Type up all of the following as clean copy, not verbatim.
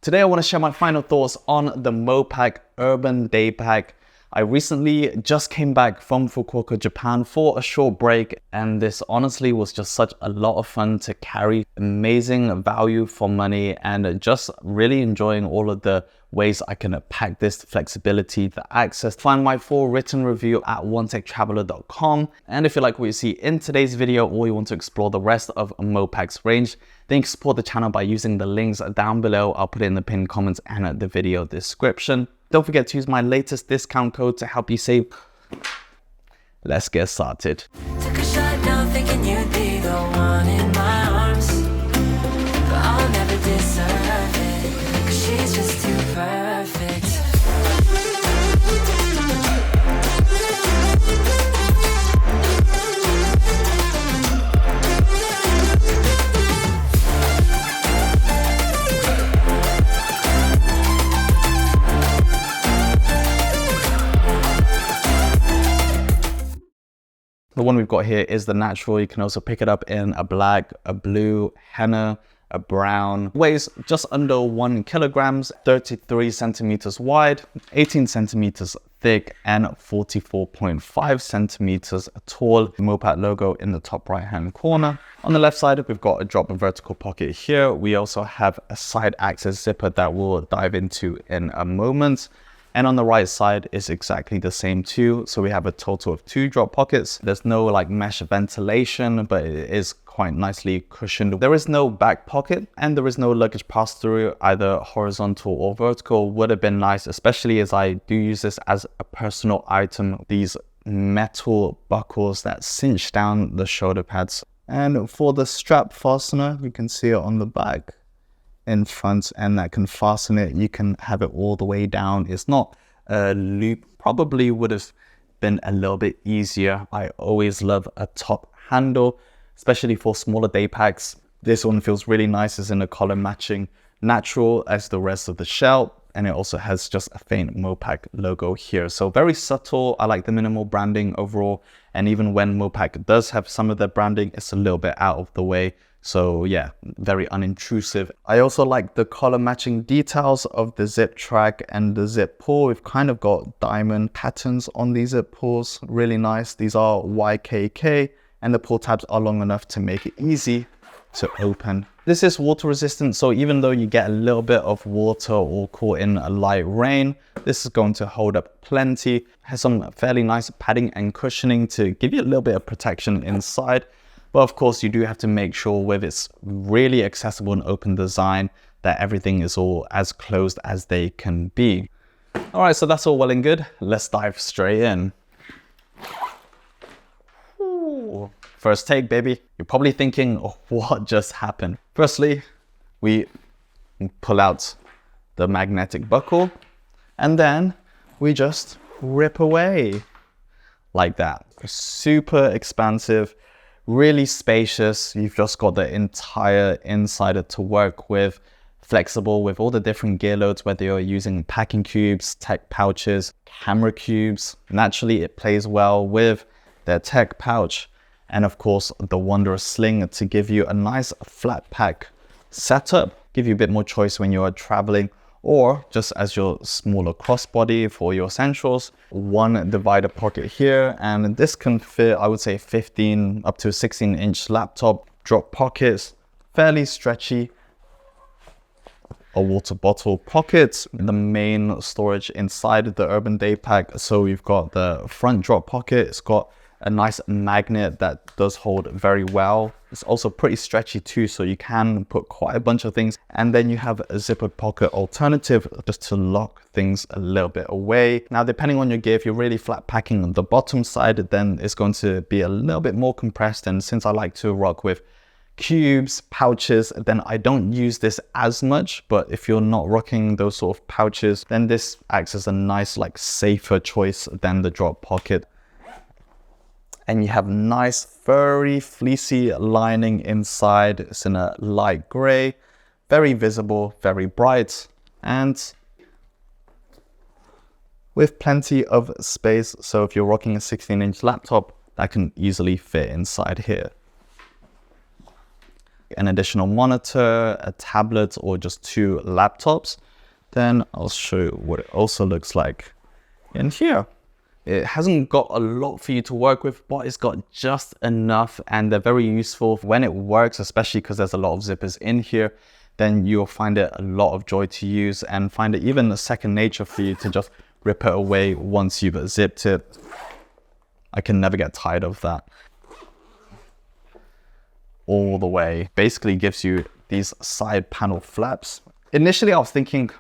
Today I want to share my final thoughts on the Mopak Urban Day Pack. I recently just came back from Fukuoka, Japan for a short break, and this honestly was just such a lot of fun to carry. Amazing value for money and just really enjoying all of the ways I can pack this, the flexibility, the access. Find my full written review at onetechtraveler.com. And if you like what you see in today's video or you want to explore the rest of Mopak's range, then you can support the channel by using the links down below. I'll put it in the pinned comments and the video description. Don't forget to use my latest discount code to help you save. Let's get started. Took a shot now thinking you'd be the one in my arms, but I'll never deserve it, 'cause she's just too perfect. The one we've got here is the natural. You can also pick it up in a black, a blue, henna, a brown. Weighs just under 1 kilograms, 33 centimeters wide, 18 centimeters thick, and 44.5 centimeters tall. Mopak logo in the top right hand corner. On the left side, we've got a drop vertical pocket here. We also have a side access zipper that we'll dive into in a moment. And on the right side is exactly the same too. So we have a total of 2 drop pockets. There's no like mesh ventilation, but it is quite nicely cushioned. There is no back pocket and there is no luggage pass through, either horizontal or vertical. Would have been nice, especially as I do use this as a personal item. These metal buckles that cinch down the shoulder pads. And for the strap fastener, you can see it on the back in front, and that can fasten it. You can have it all the way down. It's not a loop. Probably would have been a little bit easier. I always love a top handle, especially for smaller day packs. This one feels really nice. It's in a color matching natural as the rest of the shell, and it also has just a faint Mopak logo here. So very subtle. I like the minimal branding overall, and even when Mopak does have some of their branding, it's a little bit out of the way. So yeah, very unintrusive. I also like the color matching details of the zip track and the zip pull. We've kind of got diamond patterns on these zip pulls. Really nice. These are YKK, and the pull tabs are long enough to make it easy to open. This is water resistant, so even though you get a little bit of water or caught in a light rain, this is going to hold up plenty. Has some fairly nice padding and cushioning to give you a little bit of protection inside. But of course, you do have to make sure with its really accessible and open design that everything is all as closed as they can be. All right, so that's all well and good. Let's dive straight in. Ooh. First take, baby. You're probably thinking, oh, what just happened? Firstly, we pull out the magnetic buckle, and then we just rip away like that. Super expansive. Really spacious. You've just got the entire insider to work with, flexible with all the different gear loads, whether you're using packing cubes, tech pouches, camera cubes. Naturally, it plays well with their tech pouch, and of course the wondrous sling to give you a nice flat pack setup, give you a bit more choice when you're traveling, or just as your smaller crossbody for your essentials. One divider pocket here, and this can fit, I would say, 15 up to 16-inch laptop. Drop pockets, fairly stretchy. A water bottle pocket, the main storage inside the Urban Day Pack. So we've got the front drop pocket. It's got a nice magnet that does hold very well. It's also pretty stretchy too, so you can put quite a bunch of things. And then you have a zippered pocket alternative just to lock things a little bit away. Now, depending on your gear, if you're really flat packing on the bottom side, then it's going to be a little bit more compressed. And since I like to rock with cubes, pouches, then I don't use this as much. But if you're not rocking those sort of pouches, then this acts as a nice, like, safer choice than the drop pocket. And you have nice furry fleecy lining inside. It's in a light gray, very visible, very bright, and with plenty of space. So if you're rocking a 16-inch laptop, that can easily fit inside here. an additional monitor, a tablet, or just 2 laptops, then I'll show you what it also looks like in here. It hasn't got a lot for you to work with, but it's got just enough, and they're very useful when it works, especially because there's a lot of zippers in here. Then you'll find it a lot of joy to use and find it even a second nature for you to just rip it away once you've zipped it. I can never get tired of that. All the way. Basically gives you these side panel flaps. Initially I was thinking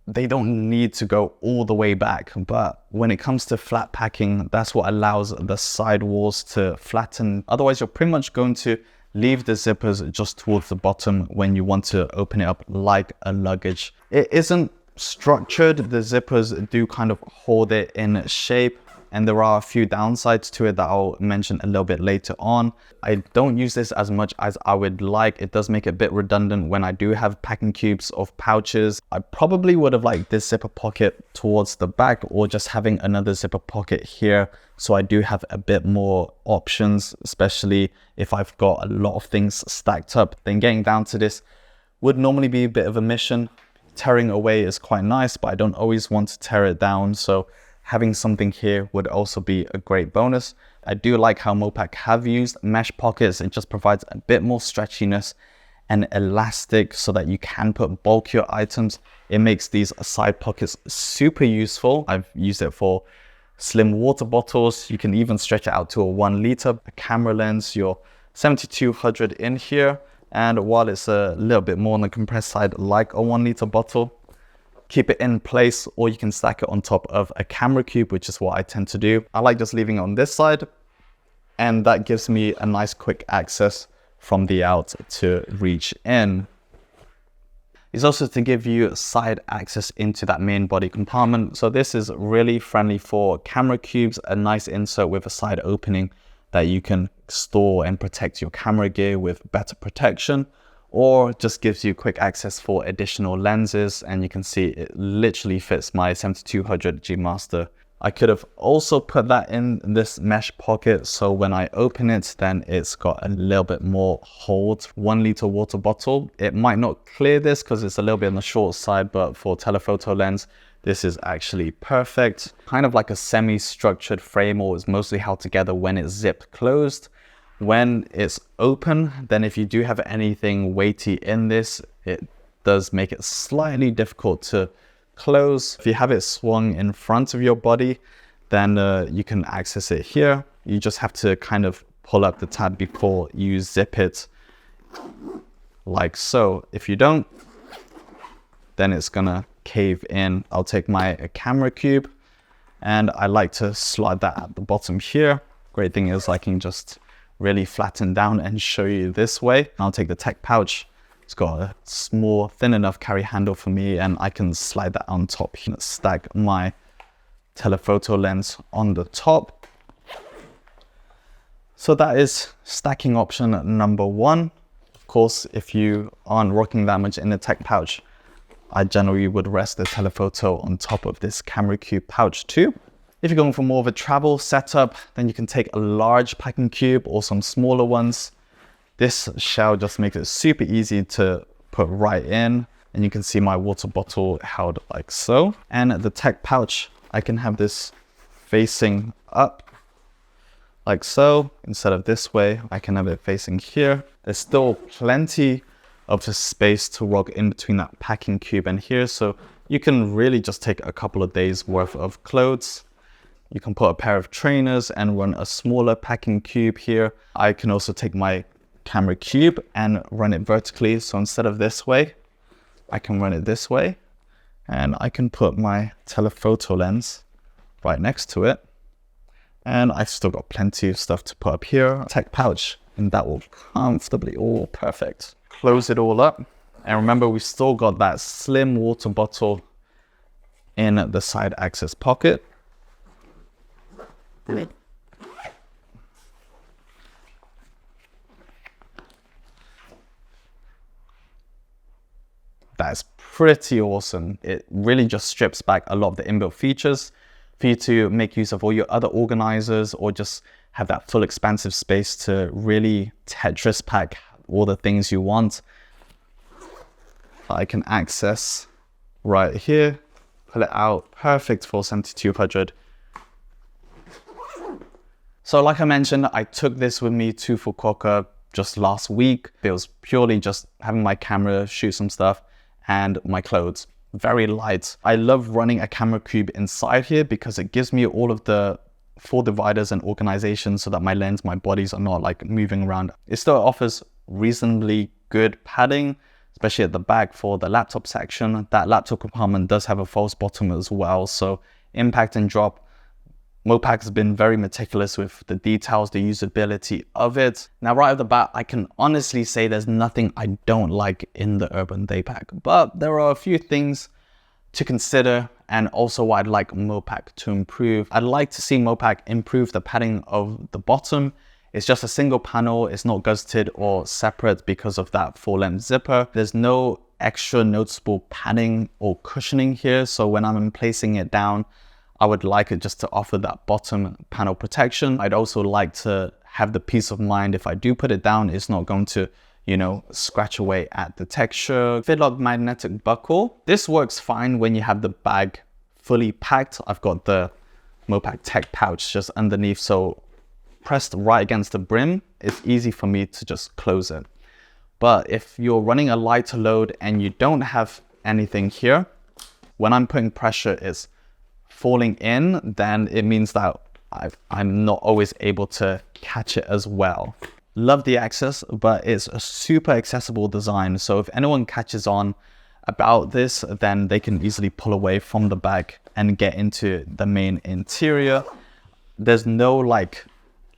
they don't need to go all the way back, but when it comes to flat packing, that's what allows the side walls to flatten. Otherwise you're pretty much going to leave the zippers just towards the bottom when you want to open it up like a luggage. It isn't structured. The zippers do kind of hold it in shape, and there are a few downsides to it that I'll mention a little bit later on. I don't use this as much as I would like. It does make it a bit redundant when I do have packing cubes of pouches. I probably would have liked this zipper pocket towards the back, or just having another zipper pocket here, so I do have a bit more options, especially if I've got a lot of things stacked up. Then getting down to this would normally be a bit of a mission. Tearing away is quite nice, but I don't always want to tear it down, so having something here would also be a great bonus. I do like how Mopak have used mesh pockets. It just provides a bit more stretchiness and elastic so that you can put bulkier items. It makes these side pockets super useful. I've used it for slim water bottles. You can even stretch it out to a 1 liter, a camera lens, your 7200 in here. And while it's a little bit more on the compressed side, like a 1 liter bottle, keep it in place, or you can stack it on top of a camera cube, which is what I tend to do. I like just leaving it on this side, and that gives me a nice quick access from the out to reach in. It's also to give you side access into that main body compartment. So this is really friendly for camera cubes, a nice insert with a side opening that you can store and protect your camera gear with better protection, or just gives you quick access for additional lenses. And you can see it literally fits my 7200 G Master. I could have also put that in this mesh pocket, so when I open it, then it's got a little bit more hold. 1 liter water bottle. It might not clear this because it's a little bit on the short side, but for telephoto lens, this is actually perfect. Kind of like a semi-structured frame, or is mostly held together when it's zipped closed. When it's open, then if you do have anything weighty in this, it does make it slightly difficult to close. If you have it swung in front of your body, then you can access it here. You just have to kind of pull up the tab before you zip it, like so. If you don't, then it's gonna cave in. I'll take my camera cube, and I like to slide that at the bottom here. Great thing is I can just really flatten down and show you this way. I'll take the tech pouch. It's got a small, thin enough carry handle for me, and I can slide that on top. Stack my telephoto lens on the top. So that is stacking option number 1. Of course, if you aren't rocking that much in the tech pouch, I generally would rest the telephoto on top of this camera cube pouch too. If you're going for more of a travel setup, then you can take a large packing cube or some smaller ones. This shell just makes it super easy to put right in, and you can see my water bottle held like so. And the tech pouch, I can have this facing up like so. Instead of this way, I can have it facing here. There's still plenty of the space to rock in between that packing cube and here, so you can really just take a couple of days worth of clothes. You can put a pair of trainers and run a smaller packing cube here. I can also take my camera cube and run it vertically. So instead of this way, I can run it this way, and I can put my telephoto lens right next to it. And I've still got plenty of stuff to put up here. Tech pouch, and that will comfortably, all perfect. Close it all up. And remember, we still got that slim water bottle in the side access pocket. That's pretty awesome. It really just strips back a lot of the inbuilt features for you to make use of all your other organizers, or just have that full expansive space to really Tetris pack all the things you want. I can access right here, pull it out, perfect for 7200. So like I mentioned, I took this with me to Fukuoka just last week. It was purely just having my camera, shoot some stuff, and my clothes. Very light. I love running a camera cube inside here because it gives me all of the 4 dividers and organization so that my lens, my bodies are not like moving around. It still offers reasonably good padding, especially at the back for the laptop section. That laptop compartment does have a false bottom as well, so impact and drop. Mopak has been very meticulous with the details, the usability of it. Now, right off the bat, I can honestly say there's nothing I don't like in the Urban Daypak, but there are a few things to consider and also what I'd like Mopak to improve. I'd like to see Mopak improve the padding of the bottom. It's just a single panel, it's not gusseted or separate because of that full-length zipper. There's no extra noticeable padding or cushioning here, so when I'm placing it down, I would like it just to offer that bottom panel protection. I'd also like to have the peace of mind if I do put it down, it's not going to, you know, scratch away at the texture. Fitlock magnetic buckle. This works fine when you have the bag fully packed. I've got the Mopak Tech pouch just underneath, so pressed right against the brim, it's easy for me to just close it. But if you're running a lighter load and you don't have anything here, when I'm putting pressure, it's falling in, then it means that I'm not always able to catch it as well. Love the access, but it's a super accessible design. So if anyone catches on about this, then they can easily pull away from the bag and get into the main interior. There's no like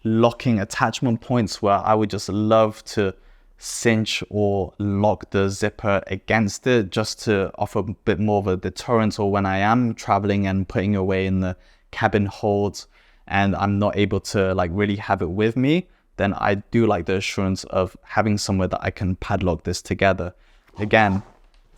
locking attachment points where I would just love to cinch or lock the zipper against it just to offer a bit more of a deterrent, or when I am traveling and putting away in the cabin holds and I'm not able to like really have it with me, then I do like the assurance of having somewhere that I can padlock this together. Again,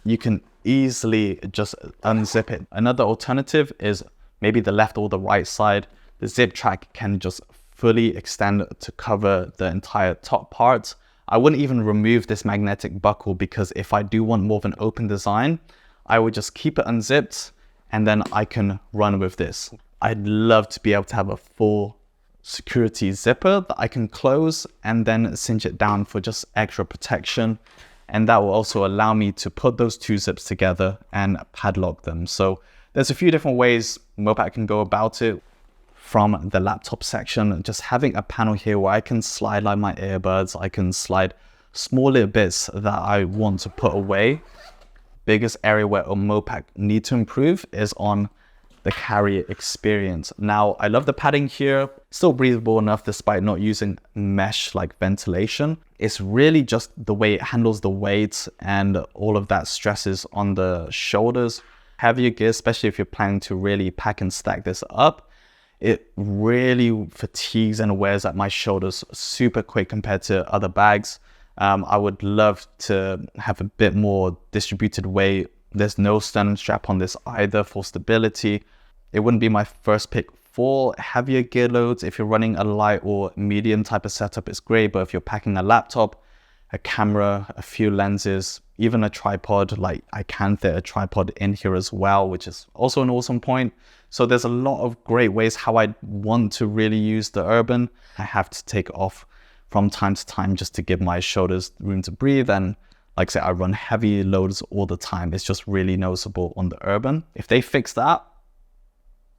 you can easily just unzip it. Another alternative is maybe the left or the right side. The zip track can just fully extend to cover the entire top part. I wouldn't even remove this magnetic buckle because if I do want more of an open design, I would just keep it unzipped and then I can run with this. I'd love to be able to have a full security zipper that I can close and then cinch it down for just extra protection. And that will also allow me to put those 2 zips together and padlock them. So there's a few different ways Mopak can go about it. From the laptop section, just having a panel here where I can slide like my earbuds, I can slide small little bits that I want to put away. Biggest area where Mopak need to improve is on the carrier experience. Now, I love the padding here, still breathable enough despite not using mesh like ventilation. It's really just the way it handles the weight and all of that stresses on the shoulders. Heavier gear, especially if you're planning to really pack and stack this up, it really fatigues and wears at my shoulders super quick compared to other bags. I would love to have a bit more distributed weight. There's no sternum strap on this either for stability. It wouldn't be my first pick for heavier gear loads. If you're running a light or medium type of setup, it's great. But if you're packing a laptop, a camera, a few lenses, even a tripod, like I can fit a tripod in here as well, which is also an awesome point. So there's a lot of great ways how I want to really use the Urban. I have to take off from time to time just to give my shoulders room to breathe. And like I say, I run heavy loads all the time. It's just really noticeable on the Urban. If they fix that,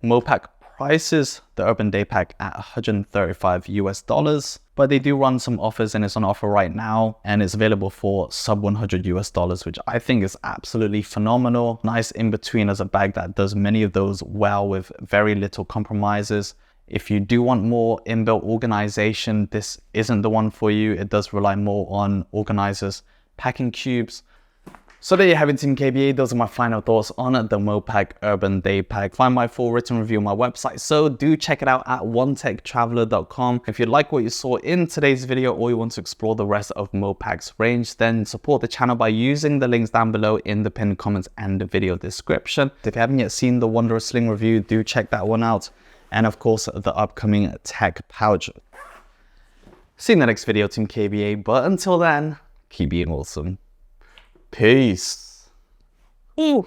Mopak prices the Urban Daypak at $135 but they do run some offers and it's on offer right now and it's available for sub $100, which I think is absolutely phenomenal. Nice in between as a bag that does many of those well with very little compromises. If you do want more inbuilt organization, this isn't the one for you. It does rely more on organizers, packing cubes. So there you have it, Team KBA. Those are my final thoughts on the Mopak Urban Daypak. Find my full written review on my website, so do check it out at onetechtraveler.com. If you like what you saw in today's video or you want to explore the rest of Mopak's range, then support the channel by using the links down below in the pinned comments and the video description. If you haven't yet seen the Wanderer Sling review, do check that one out. And of course, the upcoming tech pouch. See you in the next video, Team KBA. But until then, keep being awesome. Peace. Ooh.